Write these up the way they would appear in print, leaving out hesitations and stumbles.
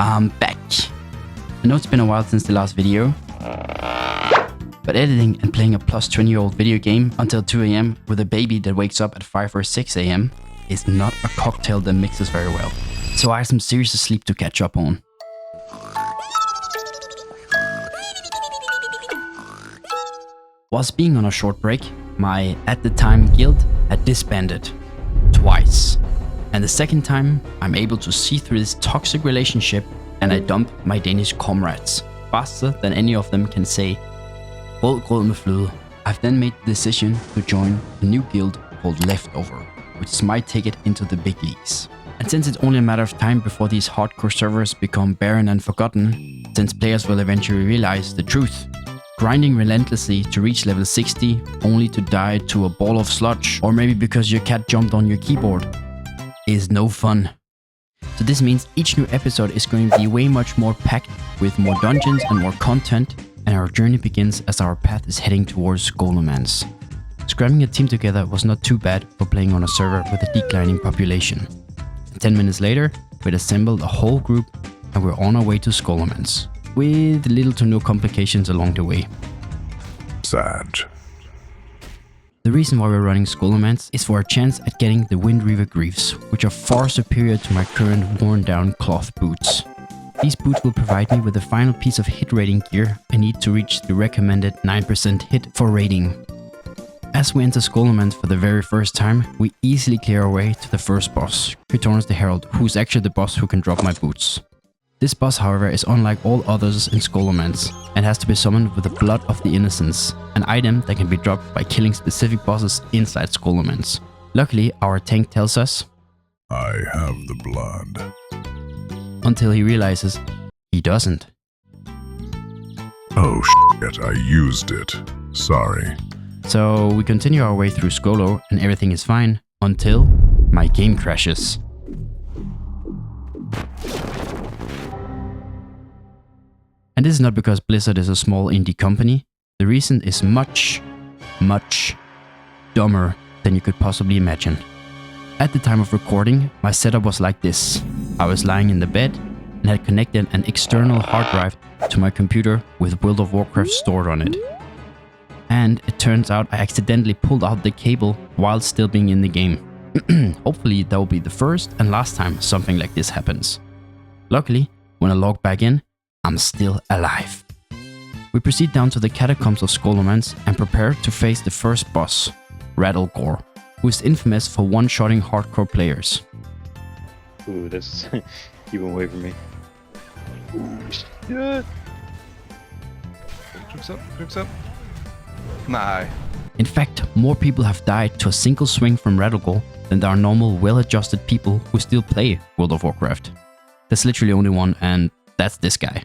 I'm back. I know it's been a while since the last video, but editing and playing a plus 20-year-old video game until 2 AM with a baby that wakes up at 5 or 6 AM is not a cocktail that mixes very well. So I have some serious sleep to catch up on. Whilst being on a short break, my at the time guild had disbanded twice. And the second time, I'm able to see through this toxic relationship and I dump my Danish comrades faster than any of them can say, "Rød grød med fløde." I've then made the decision to join a new guild called Leftover, which is my ticket into the big leagues. And since it's only a matter of time before these hardcore servers become barren and forgotten, since players will eventually realize the truth, grinding relentlessly to reach level 60 only to die to a ball of sludge, or maybe because your cat jumped on your keyboard, is no fun. So this means each new episode is going to be way much more packed with more dungeons and more content, and our journey begins as our path is heading towards Golomance. Scrapping a team together was not too bad for playing on a server with a declining population. 10 minutes later, we'd assembled a whole group and we're on our way to Golomance, with little to no complications along the way. Sad. The reason why we're running Golomance is for a chance at getting the Wind Reaver Greaves, which are far superior to my current worn down cloth boots. These boots will provide me with the final piece of hit rating gear I need to reach the recommended 9% hit for rating. As we enter Golomance for the very first time, we easily clear our way to the first boss, Krytornis the Herald, who's actually the boss who can drop my boots. This boss, however, is unlike all others in Golomance and has to be summoned with the Blood of the Innocents, an item that can be dropped by killing specific bosses inside Golomance. Luckily, our tank tells us, I have the blood. Until he realizes he doesn't. Oh shit, I used it. Sorry. So we continue our way through Skolo and everything is fine until my game crashes. And this is not because Blizzard is a small indie company. The reason is much, much dumber than you could possibly imagine. At the time of recording, my setup was like this. I was lying in the bed and had connected an external hard drive to my computer with World of Warcraft stored on it. And it turns out I accidentally pulled out the cable while still being in the game. Hopefully that will be the first and last time something like this happens. Luckily, when I log back in, I'm still alive. We proceed down to the catacombs of Golomance and prepare to face the first boss, Rattlegore, who is infamous for one-shotting hardcore players. Ooh, this is... keep away from me. Ooh, shit! Cooks up. Nah. In fact, more people have died to a single swing from Rattlegore than there are normal, well-adjusted people who still play World of Warcraft. There's literally only one, and that's this guy.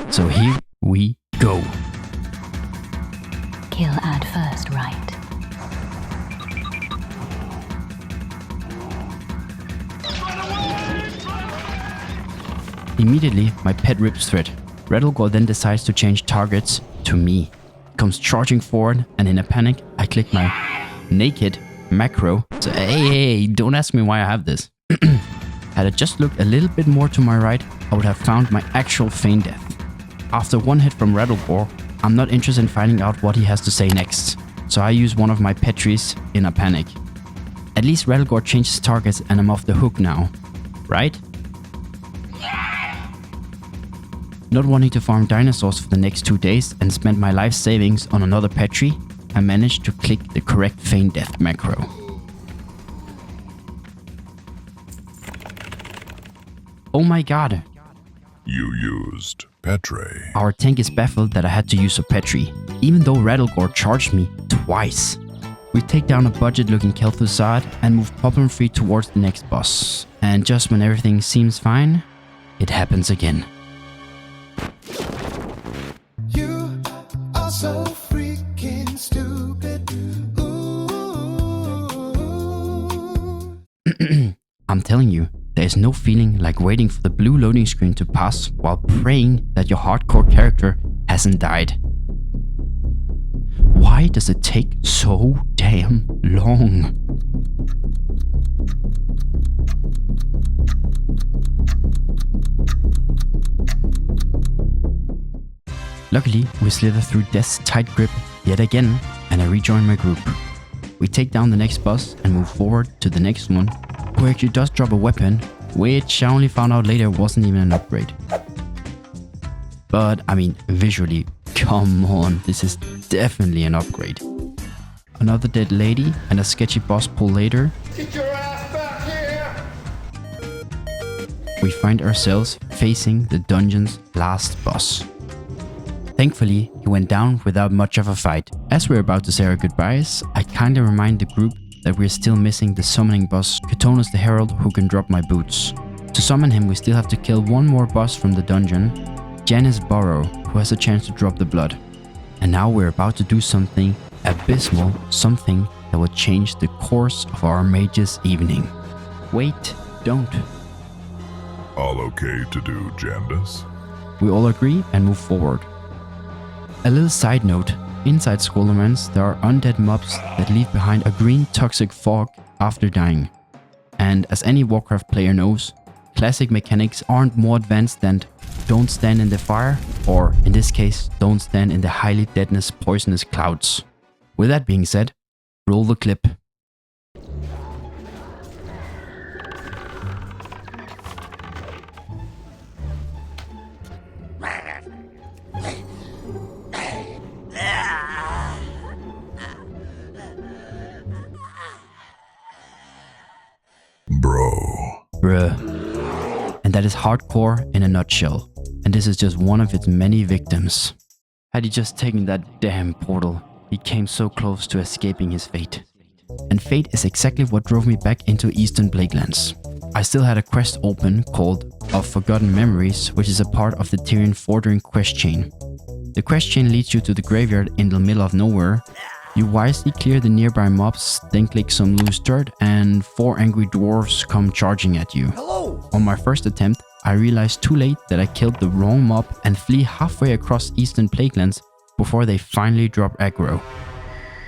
So here we go. Kill at first right. Immediately, my pet rips thread. Rattlegore then decides to change targets to me. Comes charging forward, and in a panic, I click my naked macro. So hey, don't ask me why I have this. Had I just looked a little bit more to my right, I would have found my actual feign death. After one hit from Rattlegore, I'm not interested in finding out what he has to say next, so I use one of my petries in a panic. At least Rattlegore changes targets and I'm off the hook now, right? Not wanting to farm dinosaurs for the next 2 days and spend my life savings on another petri, I managed to click the correct feign death macro. Oh my god! You used Petre. Our tank is baffled that I had to use a petri, even though Rattlegore charged me twice. We take down a budget-looking Kel'Thuzad and move problem-free towards the next boss. And just when everything seems fine, it happens again. You are so freaking stupid. Ooh. I'm telling you, there is no feeling like waiting for the blue loading screen to pass while praying that your hardcore character hasn't died. Why does it take so damn long? Luckily, we slither through death's tight grip yet again, and I rejoin my group. We take down the next boss and move forward to the next one, who actually does drop a weapon, which I only found out later wasn't even an upgrade. But, I mean, visually, come on, this is definitely an upgrade. Another dead lady and a sketchy boss pull later. Get your ass back here! We find ourselves facing the dungeon's last boss. Thankfully, he went down without much of a fight. As we're about to say our goodbyes, I kinda remind the group that we're still missing the summoning boss, Catonos the Herald, who can drop my boots. To summon him, we still have to kill one more boss from the dungeon, Janice Burrow, who has a chance to drop the blood. And now we're about to do something abysmal, something that will change the course of our mage's evening. Wait, don't. All okay to do, Jandis? We all agree and move forward. A little side note, inside Skullman's there are undead mobs that leave behind a green toxic fog after dying. And as any Warcraft player knows, classic mechanics aren't more advanced than don't stand in the fire, or in this case, don't stand in the highly deadness poisonous clouds. With that being said, roll the clip. Bruh. And that is hardcore in a nutshell. And this is just one of its many victims. Had he just taken that damn portal, he came so close to escaping his fate. And fate is exactly what drove me back into Eastern Blakelands. I still had a quest open called Of Forgotten Memories, which is a part of the Tyrian Fordring quest chain. The quest chain leads you to the graveyard in the middle of nowhere. You wisely clear the nearby mobs, then click some loose dirt, and 4 angry dwarves come charging at you. Hello! On my first attempt, I realized too late that I killed the wrong mob and flee halfway across Eastern Blakelands before they finally drop aggro.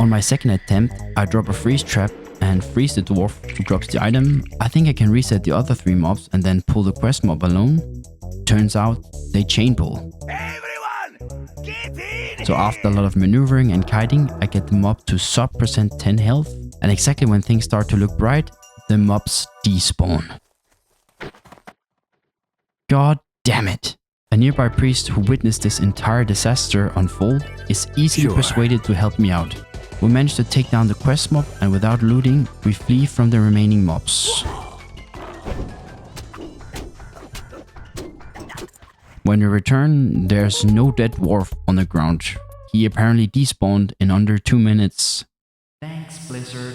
On my second attempt, I drop a freeze trap and freeze the dwarf who drops the item. I think I can reset the other 3 mobs and then pull the quest mob alone. Turns out, they chain pull. So after a lot of maneuvering and kiting, I get the mob to sub percent 10 health, and exactly when things start to look bright, the mobs despawn. God damn it! A nearby priest who witnessed this entire disaster unfold is easily persuaded to help me out. We manage to take down the quest mob, and without looting, we flee from the remaining mobs. When we return, there's no dead dwarf on the ground. He apparently despawned in under 2 minutes. Thanks, Blizzard.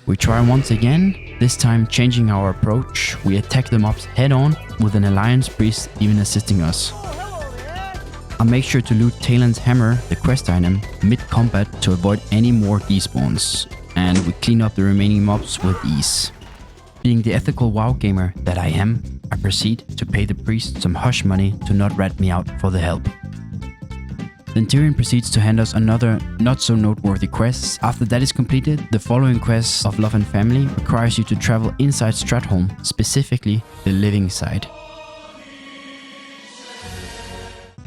We try once again, this time changing our approach. We attack the mobs head on, with an alliance priest even assisting us. I make sure to loot Talon's hammer, the quest item, mid-combat to avoid any more despawns. And we clean up the remaining mobs with ease. Being the ethical WoW gamer that I am, I proceed to pay the priest some hush money to not rat me out for the help. Then Tyrion proceeds to hand us another not so noteworthy quest. After that is completed, the following quest of Love and Family requires you to travel inside Stratholme, specifically the living side.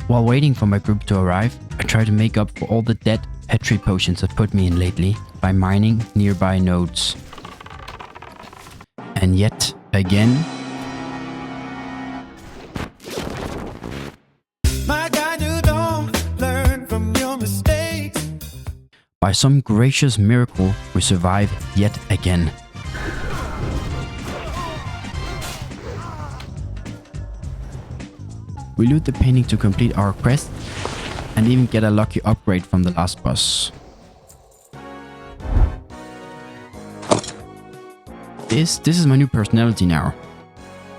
While waiting for my group to arrive, I try to make up for all the dead Petri potions that put me in lately by mining nearby nodes. And yet again, My God, you don't learn from your mistakes. by some gracious miracle, we survive yet again. We loot the painting to complete our quest and even get a lucky upgrade from the last boss. This is my new personality now.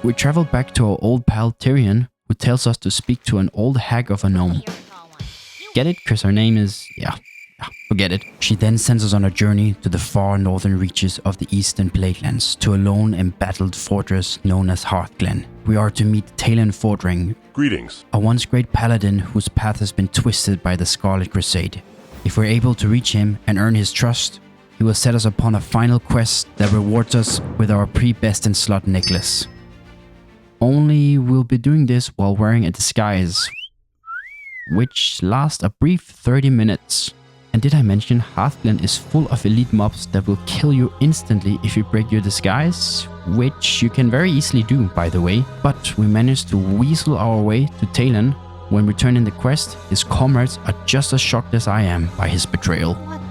We travel back to our old pal Tyrion, who tells us to speak to an old hag of a gnome. Get it? Cause her name is... yeah, forget it. She then sends us on a journey to the far northern reaches of the Eastern Blakelands, to a lone embattled fortress known as Hearthglen. We are to meet Talon Fordring, Greetings. a once great paladin whose path has been twisted by the Scarlet Crusade. If we're able to reach him and earn his trust, he will set us upon a final quest that rewards us with our pre-best in slot necklace. Only we'll be doing this while wearing a disguise. which last a brief 30 minutes. And did I mention Hearthglen is full of elite mobs that will kill you instantly if you break your disguise, which you can very easily do, by the way. But we managed to weasel our way to Talon. When we turn in the quest, his comrades are just as shocked as I am by his betrayal. What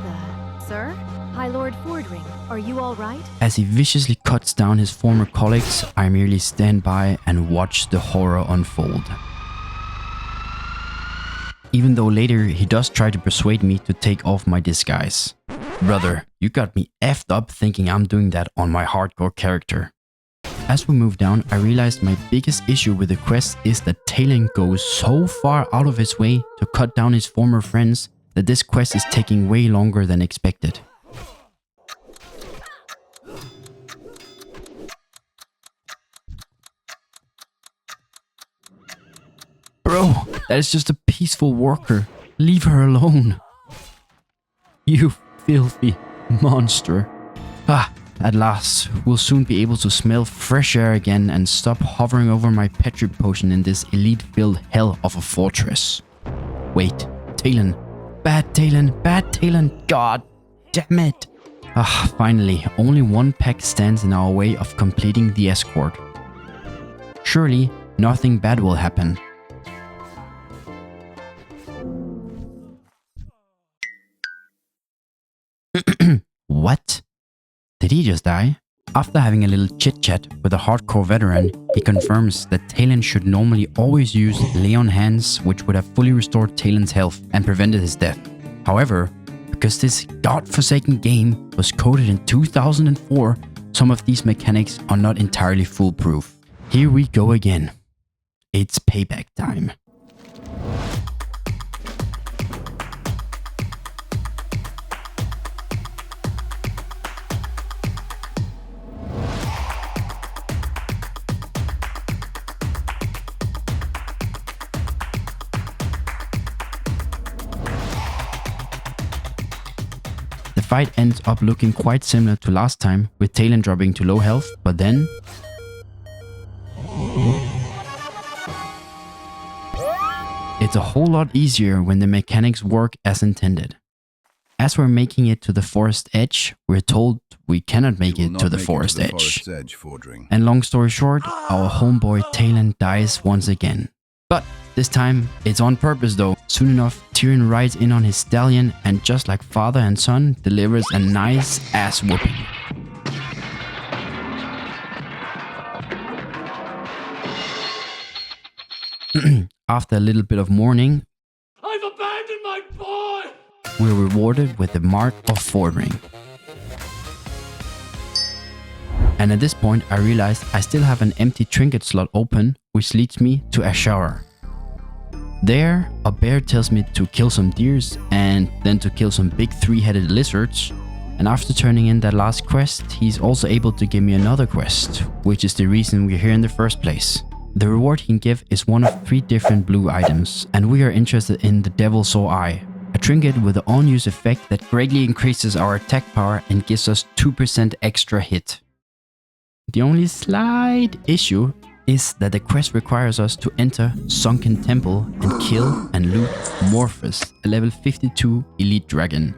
the? Sir? High Lord Fordring, are you alright? As he viciously cuts down his former colleagues, I merely stand by and watch the horror unfold. Even though later he does try to persuade me to take off my disguise. Brother, you got me effed up thinking I'm doing that on my hardcore character. As we move down, I realized my biggest issue with the quest is that Talon goes so far out of his way to cut down his former friends that this quest is taking way longer than expected. Bro, that is just a peaceful worker. Leave her alone. You filthy monster. At last, we'll soon be able to smell fresh air again and stop hovering over my petri potion in this elite-filled hell of a fortress. Wait, Talon. Bad Talon, bad Talon. God damn it. Finally, only one pack stands in our way of completing the escort. Surely, nothing bad will happen. What? Did he just die? After having a little chit-chat with a hardcore veteran, he confirms that Talon should normally always use Lay on Hands, which would have fully restored Talon's health and prevented his death. However, because this godforsaken game was coded in 2004, some of these mechanics are not entirely foolproof. Here we go again. It's payback time. The fight ends up looking quite similar to last time, with Talon dropping to low health, but then... It's a whole lot easier when the mechanics work as intended. As we're making it to the forest edge, we're told we cannot make it to the forest edge. And long story short, our homeboy Talon dies once again. But this time, it's on purpose though. Soon enough, Tyrion rides in on his stallion and just like father and son, delivers a nice ass whooping. After a little bit of mourning, I've abandoned my boy! We're rewarded with the Mark of Fordring. And at this point, I realized I still have an empty trinket slot open, which leads me to Ashara. There, a bear tells me to kill some deers and then to kill some big three-headed lizards. And after turning in that last quest, he's also able to give me another quest, which is the reason we're here in the first place. The reward he can give is one of 3 different blue items, and we are interested in the Devil's Saw Eye, a trinket with an on-use effect that greatly increases our attack power and gives us 2% extra hit. The only slight issue is that the quest requires us to enter Sunken Temple and kill and loot Morphus, a level 52 elite dragon.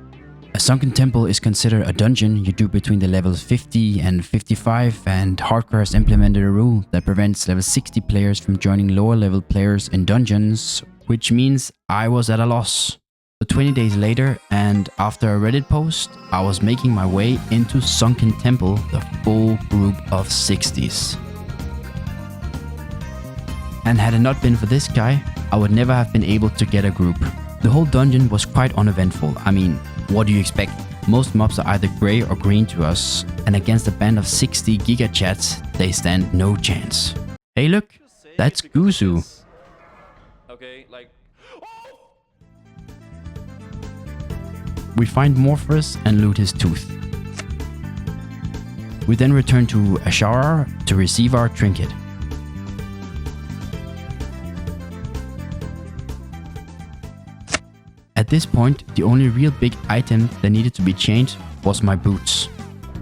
A Sunken Temple is considered a dungeon you do between the levels 50 and 55, and Hardcore has implemented a rule that prevents level 60 players from joining lower level players in dungeons, which means I was at a loss. So 20 days later, and after a Reddit post, I was making my way into Sunken Temple, the full group of 60s. And had it not been for this guy, I would never have been able to get a group. The whole dungeon was quite uneventful. I mean, what do you expect? Most mobs are either grey or green to us, and against a band of 60 gigachats, they stand no chance. Hey look, that's Guzu. Okay, like... We find Morphus and loot his tooth. We then return to Ashara to receive our trinket. At this point, the only real big item that needed to be changed was my boots.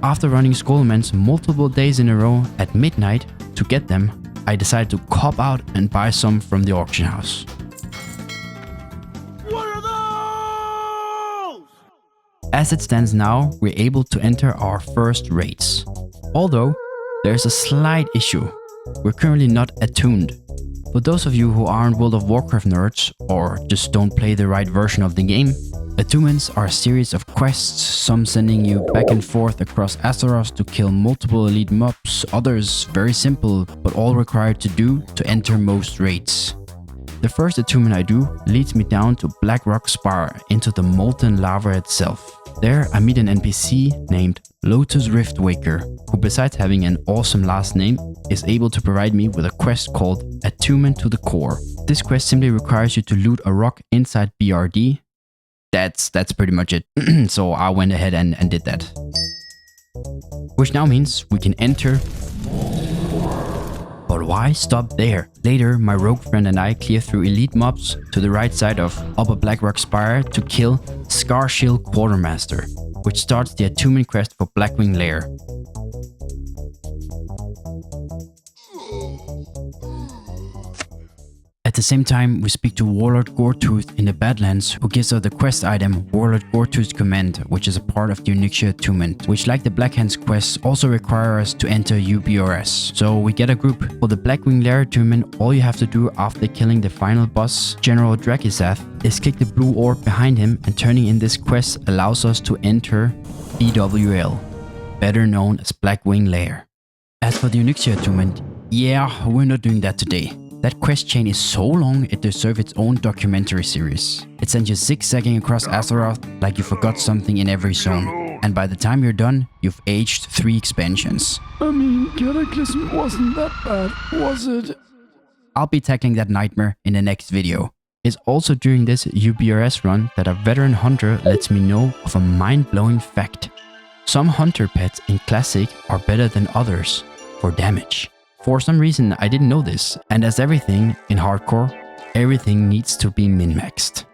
After running Skullman's multiple days in a row at midnight to get them, I decided to cop out and buy some from the auction house. As it stands now, we're able to enter our first raids. Although, there's a slight issue. We're currently not attuned. For those of you who aren't World of Warcraft nerds, or just don't play the right version of the game, attunements are a series of quests, some sending you back and forth across Azeroth to kill multiple elite mobs, others very simple, but all required to do to enter most raids. The first attunement I do leads me down to Blackrock Spire into the molten lava itself. There I meet an NPC named Lotus Riftwaker, who besides having an awesome last name, is able to provide me with a quest called Attunement to the Core. This quest simply requires you to loot a rock inside BRD. That's pretty much it. So I went ahead and did that. Which now means we can enter. But why stop there? Later, my rogue friend and I clear through elite mobs to the right side of Upper Blackrock Spire to kill Scarshield Quartermaster, which starts the attunement quest for Blackwing Lair. At the same time, we speak to Warlord Goretooth in the Badlands, who gives us the quest item Warlord Goretooth's Command, which is a part of the Onyxia attunement, which like the Black Hands quests also require us to enter UBRS. So we get a group. For the Blackwing Lair attunement, all you have to do after killing the final boss, General Drakisath, is click the blue orb behind him, and turning in this quest allows us to enter BWL, better known as Blackwing Lair. As for the Onyxia attunement, yeah, we're not doing that today. That quest chain is so long it deserves its own documentary series. It sends you zigzagging across Azeroth like you forgot something in every zone. And by the time you're done, you've aged 3 expansions. I mean, Cataclysm wasn't that bad, was it? I'll be tackling that nightmare in the next video. It's also during this UBRS run that a veteran hunter lets me know of a mind-blowing fact. Some hunter pets in Classic are better than others for damage. For some reason I didn't know this, and as everything in hardcore, everything needs to be min-maxed.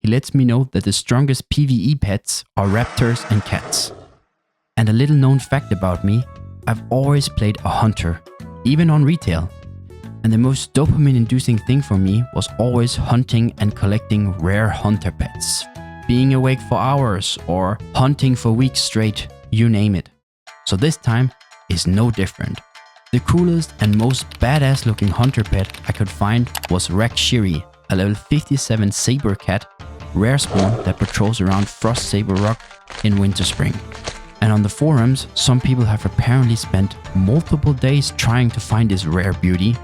He lets me know that the strongest PvE pets are raptors and cats. And a little known fact about me, I've always played a hunter, even on retail. And the most dopamine inducing thing for me was always hunting and collecting rare hunter pets. Being awake for hours or hunting for weeks straight, you name it. So this time, is no different. The coolest and most badass looking hunter pet I could find was Rakshiri, a level 57 saber cat, rare spawn that patrols around Frost Saber Rock in Winterspring. And on the forums, some people have apparently spent multiple days trying to find this rare beauty,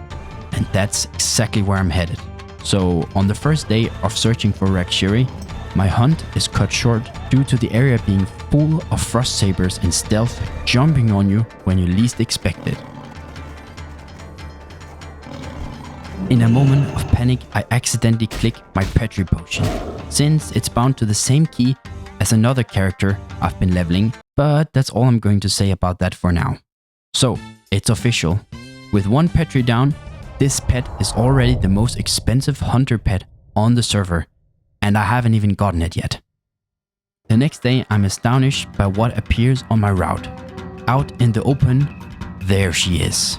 and that's exactly where I'm headed. So on the first day of searching for Rakshiri, my hunt is cut short due to the area being full of frost sabers in stealth, jumping on you when you least expect it. In a moment of panic, I accidentally click my Petri potion, since it's bound to the same key as another character I've been leveling, but that's all I'm going to say about that for now. So, it's official. With 1 Petri down, this pet is already the most expensive hunter pet on the server. And I haven't even gotten it yet. The next day I'm astonished by what appears on my route. Out in the open, there she is.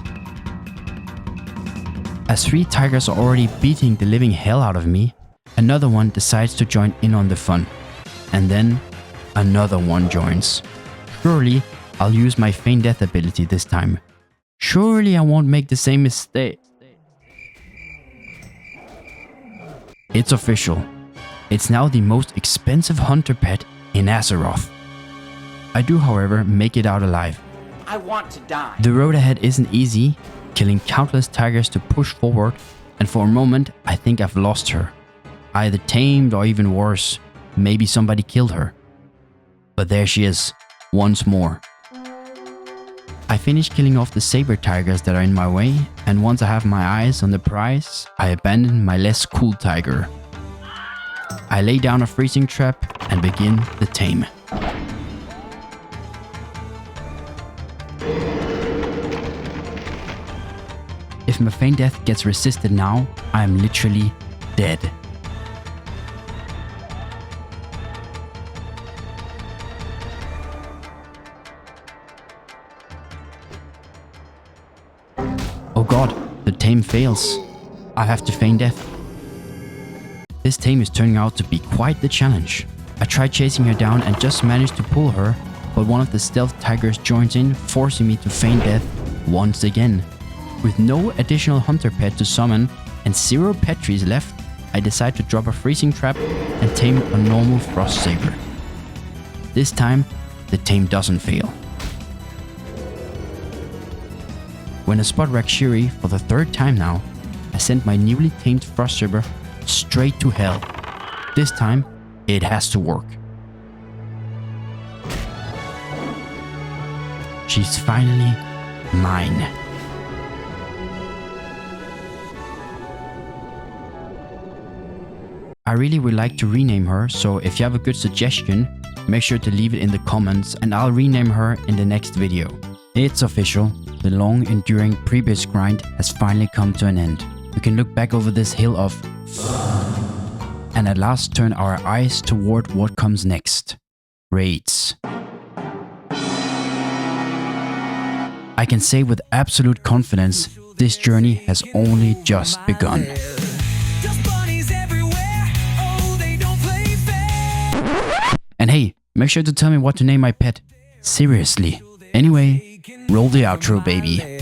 As 3 tigers are already beating the living hell out of me, another one decides to join in on the fun. And then another one joins. Surely I'll use my feign death ability this time. Surely I won't make the same mistake. It's official. It's now the most expensive hunter pet in Azeroth. I do, however, make it out alive. I want to die. The road ahead isn't easy, killing countless tigers to push forward, and for a moment I think I've lost her. Either tamed or even worse, maybe somebody killed her. But there she is, once more. I finish killing off the saber tigers that are in my way, and once I have my eyes on the prize, I abandon my less cool tiger. I lay down a freezing trap and begin the tame. If my feign death gets resisted now, I am literally dead. Oh god, the tame fails. I have to feign death. This tame is turning out to be quite the challenge. I tried chasing her down and just managed to pull her, but one of the stealth tigers joins in, forcing me to feign death once again. With no additional hunter pet to summon and 0 pet trees left, I decide to drop a freezing trap and tame a normal frost saber. This time, the tame doesn't fail. When I spot Rakshiri for the 3rd time now, I send my newly tamed frost saber straight to hell. This time, it has to work. She's finally mine. I really would like to rename her, so if you have a good suggestion, make sure to leave it in the comments and I'll rename her in the next video. It's official, the long enduring previous grind has finally come to an end. We can look back over this hill of and at last turn our eyes toward what comes next. Raids. I can say with absolute confidence, this journey has only just begun. And hey, make sure to tell me what to name my pet. Seriously. Anyway, roll the outro, baby.